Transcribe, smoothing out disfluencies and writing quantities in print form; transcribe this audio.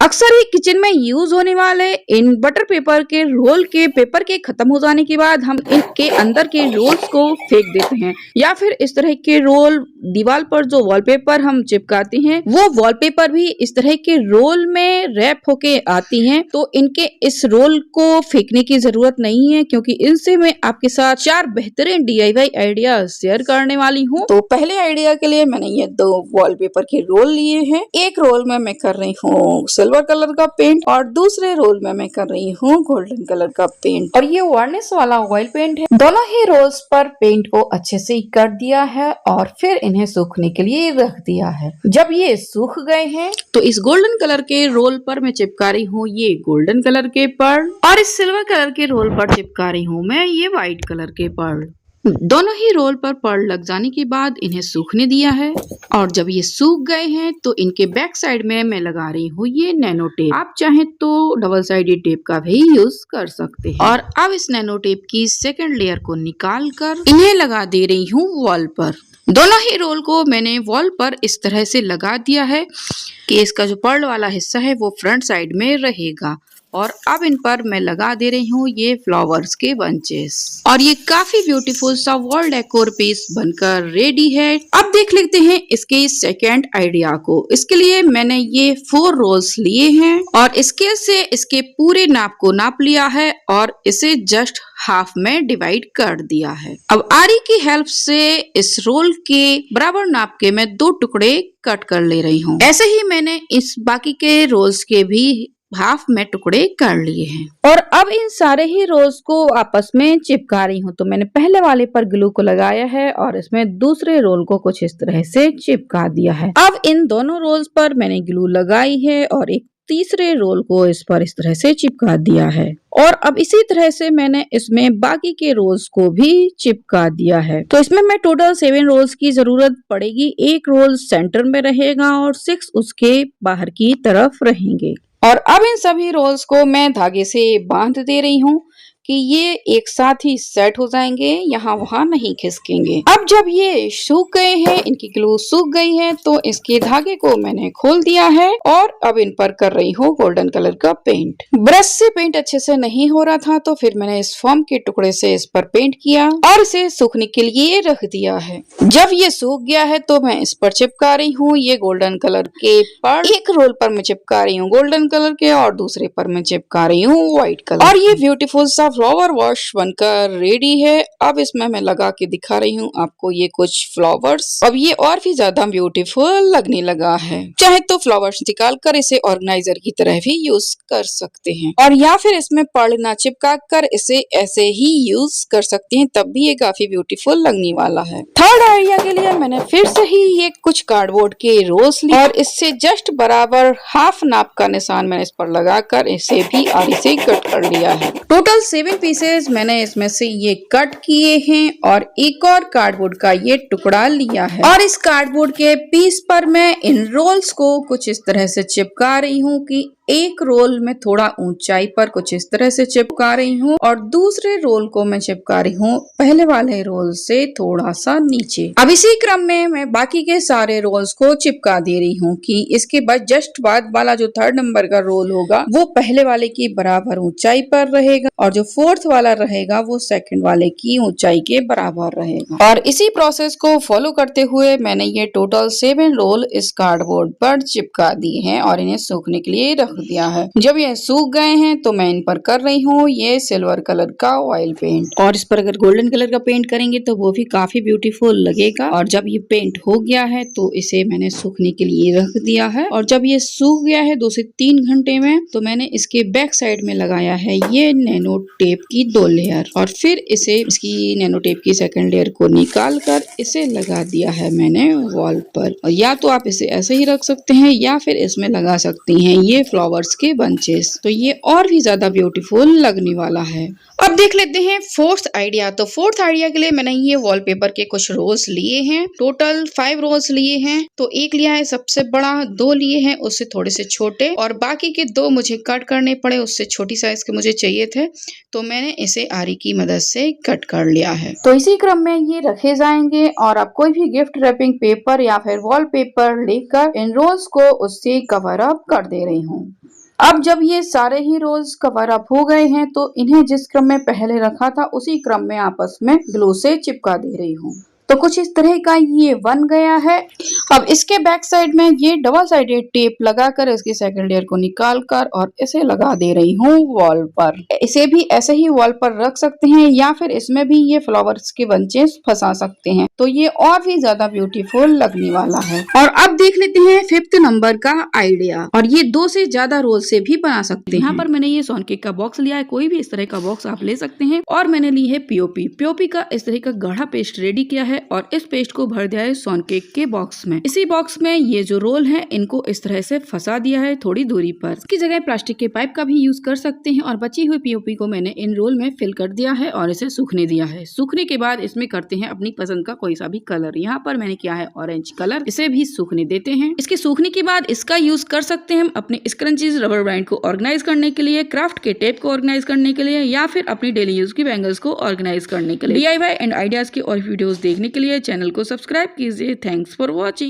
अक्सर ही किचन में यूज होने वाले इन बटर पेपर के रोल के पेपर के खत्म हो जाने के बाद हम इनके अंदर के रोल्स को फेंक देते हैं, या फिर इस तरह के रोल दीवार पर जो वॉलपेपर हम चिपकाते हैं वो वॉलपेपर भी इस तरह के रोल में रैप होके आती हैं। तो इनके इस रोल को फेंकने की जरूरत नहीं है, क्योंकि इनसे मैं आपके साथ 4 बेहतरीन DIY आइडिया शेयर करने वाली हूँ। तो पहले आइडिया के लिए मैंने ये 2 वॉलपेपर के रोल लिए हैं। एक रोल में मैं कर रही हूँ सिल्वर कलर का पेंट और दूसरे रोल में मैं कर रही हूँ गोल्डन कलर का पेंट, और ये वार्निश वाला ऑयल पेंट है। दोनों ही रोल्स पर पेंट को अच्छे से कर दिया है और फिर इन्हें सूखने के लिए रख दिया है। जब ये सूख गए हैं तो इस गोल्डन कलर के रोल पर मैं चिपका रही हूँ ये गोल्डन कलर के पर्ल, और इस सिल्वर कलर के रोल पर चिपका रही हूँ मैं ये व्हाइट कलर के पर्ल। दोनों ही रोल पर पर्ल लग जाने के बाद इन्हें सूखने दिया है, और जब ये सूख गए हैं तो इनके बैक साइड में मैं लगा रही हूँ ये नैनो टेप। आप चाहें तो डबल साइडेड टेप का भी यूज कर सकते हैं। और अब इस नैनो टेप की सेकंड लेयर को निकाल कर इन्हें लगा दे रही हूँ वॉल पर। दोनों ही रोल को मैंने वॉल पर इस तरह से लगा दिया है कि इसका जो पर्ल वाला हिस्सा है वो फ्रंट साइड में रहेगा। और अब इन पर मैं लगा दे रही हूँ ये फ्लावर्स के बंचेस, और ये काफी ब्यूटीफुल सा वॉल डेकोर पीस बनकर रेडी है। अब देख लेते हैं इसके सेकंड आइडिया को। इसके लिए मैंने ये 4 रोल्स लिए हैं और स्केल से इसके पूरे नाप को नाप लिया है और इसे जस्ट हाफ में डिवाइड कर दिया है। अब आरी की हेल्प से इस रोल के बराबर नाप के मैं 2 टुकड़े कट कर ले रही हूँ। ऐसे ही मैंने इस बाकी के रोल्स के भी हाफ में टुकड़े कर लिए हैं। और अब इन सारे ही रोल्स को आपस में चिपका रही हूँ। तो मैंने पहले वाले पर ग्लू को लगाया है और इसमें दूसरे रोल को कुछ इस तरह से चिपका दिया है। अब इन दोनों रोल्स पर मैंने ग्लू लगाई है और एक तीसरे रोल को इस पर इस तरह से चिपका दिया है, और अब इसी तरह से मैंने इसमें बाकी के रोल्स को भी चिपका दिया है। तो इसमें मैं टोटल 7 रोल्स की जरूरत पड़ेगी। एक रोल सेंटर में रहेगा और 6 उसके बाहर की तरफ रहेंगे। और अब इन सभी रोल्स को मैं धागे से बांध दे रही हूँ कि ये एक साथ ही सेट हो जाएंगे, यहाँ वहाँ नहीं खिसकेंगे। अब जब ये सूख गए हैं, इनकी ग्लू सूख गई है, तो इसके धागे को मैंने खोल दिया है और अब इन पर कर रही हूँ गोल्डन कलर का पेंट। ब्रश से पेंट अच्छे से नहीं हो रहा था तो फिर मैंने इस फोम के टुकड़े से इस पर पेंट किया और इसे सूखने के लिए रख दिया है। जब ये सूख गया है तो मैं इस पर चिपका रही हूँ ये गोल्डन कलर के पर्ल। एक रोल पर मैं चिपका रही हूँ गोल्डन कलर के और दूसरे पर मैं चिपका रही हूँ व्हाइट कलर। और ये ब्यूटीफुल सा फ्लावर वॉश बनकर रेडी है। अब इसमें मैं लगा के दिखा रही हूँ आपको ये कुछ फ्लावर्स। अब ये और भी ज्यादा ब्यूटीफुल लगने लगा है। चाहे तो फ्लावर्स निकाल कर इसे ऑर्गेनाइजर की तरह भी यूज कर सकते हैं, और या फिर इसमें पर्ल ना चिपका कर इसे ऐसे ही यूज कर सकते हैं, तब भी ये काफी ब्यूटीफुल लगने वाला है। थर्ड आइडिया के लिए मैंने फिर से ही ये कुछ कार्डबोर्ड के रोल्स लिए और इससे जस्ट बराबर हाफ नाप का निशान मैंने इस पर लगाकर इसे भी आरी से कट कर लिया है। टोटल 7 पीसेस मैंने इसमें से ये कट किए हैं और एक और कार्डबोर्ड का ये टुकड़ा लिया है, और इस कार्डबोर्ड के पीस पर मैं इन रोल्स को कुछ इस तरह से चिपका रही हूँ कि एक रोल में थोड़ा ऊंचाई पर कुछ इस तरह से चिपका रही हूँ और दूसरे रोल को मैं चिपका रही हूँ पहले वाले रोल से थोड़ा सा नीचे। अब इसी क्रम में मैं बाकी के सारे रोल्स को चिपका दे रही हूँ कि इसके बाद जस्ट बाद वाला जो 3rd नंबर का रोल होगा वो पहले वाले की बराबर ऊंचाई पर रहेगा, और जो 4th वाला रहेगा वो 2nd वाले की ऊंचाई के बराबर रहेगा। और इसी प्रोसेस को फॉलो करते हुए मैंने ये टोटल 7 रोल इस कार्डबोर्ड पर चिपका दिए हैं और इन्हें सूखने के लिए रख दिया है। जब ये सूख गए हैं तो मैं इन पर कर रही हूँ ये सिल्वर कलर का ऑयल पेंट, और इस पर अगर गोल्डन कलर का पेंट करेंगे तो वो भी काफी ब्यूटीफुल लगेगा। और जब ये पेंट हो गया है तो इसे मैंने सूखने के लिए रख दिया है, और जब ये सूख गया है 2 से 3 घंटे में तो मैंने इसके बैक साइड में लगाया है ये नैनो टेप की 2 लेयर, और फिर इसे इसकी नैनो टेप की 2nd लेयर को निकाल कर इसे लगा दिया है मैंने वॉल पर। और या तो आप इसे ऐसे ही रख सकते हैं या फिर इसमें लगा सकती हैं ये फ्लावर्स के बंचेस, तो ये और भी ज्यादा ब्यूटीफुल लगने वाला है। अब देख लेते हैं 4th आइडिया। तो 4th आइडिया के लिए मैंने ये वॉलपेपर के कुछ रोल्स लिए हैं। टोटल 5 रोल्स लिए हैं। तो एक लिया है सबसे बड़ा, 2 लिए हैं उससे थोड़े से छोटे, और बाकी के 2 मुझे कट करने पड़े, उससे छोटी साइज के मुझे चाहिए थे, तो मैंने इसे आरी की मदद से कट कर लिया है। तो इसी क्रम में ये रखे जाएंगे, और आप कोई भी गिफ्ट रैपिंग पेपर या फिर वॉलपेपर लेकर इन रोल्स को उससे कवर अप कर दे रही हूँ। अब जब ये सारे ही रोल्स कवर अप हो गए हैं तो इन्हें जिस क्रम में पहले रखा था उसी क्रम में आपस में ग्लू से चिपका दे रही हूँ। तो कुछ इस तरह का ये बन गया है। अब इसके बैक साइड में ये डबल साइडेड टेप लगाकर इसकी सेकंड लेयर को निकाल कर और इसे लगा दे रही हूँ वॉल पर। इसे भी ऐसे ही वॉल पर रख सकते हैं या फिर इसमें भी ये फ्लावर्स के बंचेस फंसा सकते हैं, तो ये और भी ज्यादा ब्यूटीफुल लगने वाला है। और अब देख लेते हैं 5th नंबर का आइडिया, और ये 2 से ज्यादा रोल से भी बना सकते हैं। यहाँ पर मैंने ये सॉन केक का बॉक्स लिया है, कोई भी इस तरह का बॉक्स आप ले सकते हैं। और मैंने ली है पीओपी का इस तरह का गाढ़ा पेस्ट रेडी किया है और इस पेस्ट को भर दिया है सॉन केक के बॉक्स में। इसी बॉक्स में ये जो रोल है इनको इस तरह से फंसा दिया है थोड़ी दूरी पर। इसकी जगह प्लास्टिक के पाइप का भी यूज कर सकते हैं। और बची हुई पीओपी को मैंने इन रोल में फिल कर दिया है और इसे सूखने दिया है। सूखने के बाद इसमें करते हैं अपनी पसंद का कोई सा भी कलर। यहाँ पर मैंने किया है ऑरेंज कलर, इसे भी सूखने देते हैं। इसके सूखने के बाद इसका यूज कर सकते हैं हम अपने स्क्रंचीज रबर बैंड को ऑर्गेनाइज करने के लिए, क्राफ्ट के टेप को ऑर्गेनाइज करने के लिए, या फिर अपनी डेली यूज की बैंगल्स को ऑर्गेनाइज करने के लिए। DIY एंड आइडियाज की और वीडियोस देखने के लिए चैनल को सब्सक्राइब कीजिए। Thanks for watching.